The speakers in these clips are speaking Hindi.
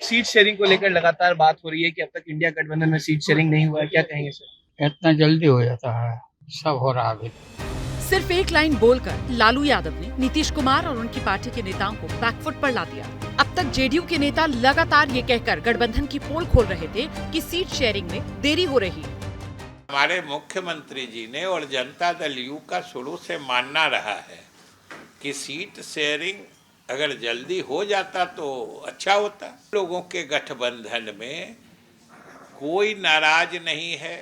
सीट शेयरिंग को लेकर लगातार बात हो रही है कि अब तक इंडिया गठबंधन में सीट शेयरिंग नहीं हुआ है, क्या कहेंगे सर? इतना जल्दी हो जाता है, सब हो रहा अभी। सिर्फ एक लाइन बोलकर लालू यादव ने नीतीश कुमार और उनकी पार्टी के नेताओं को बैकफुट पर ला दिया। अब तक जेडीयू के नेता लगातार ये कहकर गठबंधन की पोल खोल रहे थे कि सीट शेयरिंग में देरी हो रही है। हमारे मुख्यमंत्री जी ने और जनता दल यू का शुरू से मानना रहा है कि सीट शेयरिंग अगर जल्दी हो जाता तो अच्छा होता। लोगों के गठबंधन में कोई नाराज नहीं है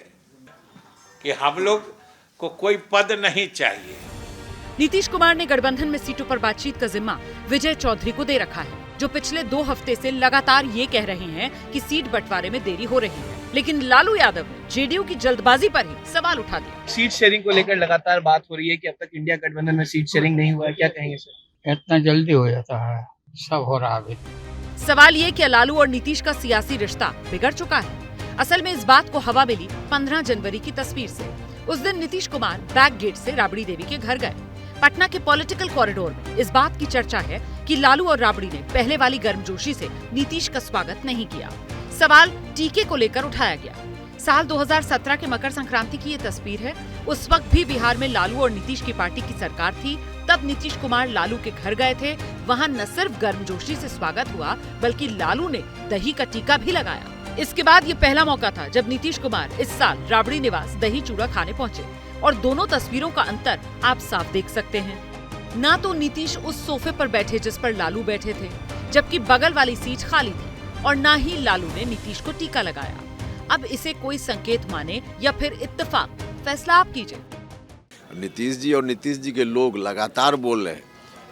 कि हम लोग को कोई पद नहीं चाहिए। नीतीश कुमार ने गठबंधन में सीटों पर बातचीत का जिम्मा विजय चौधरी को दे रखा है, जो पिछले 2 हफ्ते से लगातार ये कह रहे हैं कि सीट बंटवारे में देरी हो रही है। लेकिन लालू यादव ने जेडीयू की जल्दबाजी पर ही सवाल उठा दिया। सीट शेयरिंग को लेकर लगातार बात हो रही है कि अब तक इंडिया गठबंधन में सीट शेयरिंग नहीं हुआ है, क्या कहेंगे सर? इतना जल्दी हो जाता है, सब हो रहा अभी। सवाल ये कि लालू और नीतीश का सियासी रिश्ता बिगड़ चुका है। असल में इस बात को हवा मिली 15 जनवरी की तस्वीर से। उस दिन नीतीश कुमार बैक गेट से राबड़ी देवी के घर गए। पटना के पॉलिटिकल कॉरिडोर में इस बात की चर्चा है कि लालू और राबड़ी ने पहले वाली गर्मजोशी से नीतीश का स्वागत नहीं किया। सवाल टीके को लेकर उठाया गया। साल 2017 के मकर संक्रांति की ये तस्वीर है। उस वक्त भी बिहार में लालू और नीतीश की पार्टी की सरकार थी। तब नीतीश कुमार लालू के घर गए थे। वहाँ न सिर्फ गर्मजोशी से स्वागत हुआ, बल्कि लालू ने दही का टीका भी लगाया। इसके बाद ये पहला मौका था जब नीतीश कुमार इस साल राबड़ी निवास दही चूड़ा खाने पहुँचे, और दोनों तस्वीरों का अंतर आप साफ देख सकते हैं। ना तो नीतीश उस सोफे पर बैठे जिस पर लालू बैठे थे, जबकि बगल वाली सीट खाली थी, और ना ही लालू ने नीतीश को टीका लगाया। अब इसे कोई संकेत माने या फिर इत्तेफाक, फैसला आप कीजिए। नीतीश जी और नीतीश जी के लोग लगातार बोल रहे हैं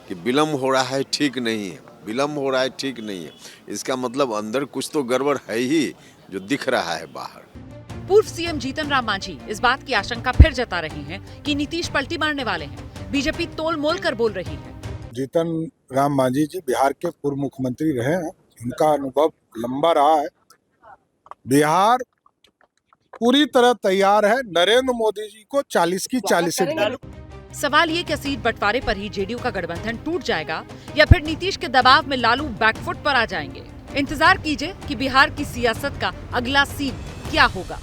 कि विलम्ब हो रहा है, ठीक नहीं है, विलम्ब हो रहा है, ठीक नहीं है। इसका मतलब अंदर कुछ तो गड़बड़ है ही, जो दिख रहा है बाहर। पूर्व सीएम जीतन राम मांझी इस बात की आशंका फिर जता रही हैं कि नीतीश पलटी मारने वाले हैं। बीजेपी तोल मोल कर बोल रही है। जीतन राम मांझी जी बिहार के पूर्व मुख्यमंत्री रहे हैं, उनका अनुभव लंबा रहा है। बिहार पूरी तरह तैयार है नरेंद्र मोदी जी को 40 की 40 सीट देने। सवाल ये कि सीट बंटवारे पर ही जेडीयू का गठबंधन टूट जाएगा या फिर नीतीश के दबाव में लालू बैकफुट पर आ जाएंगे। इंतजार कीजिए कि बिहार की सियासत का अगला सीन क्या होगा।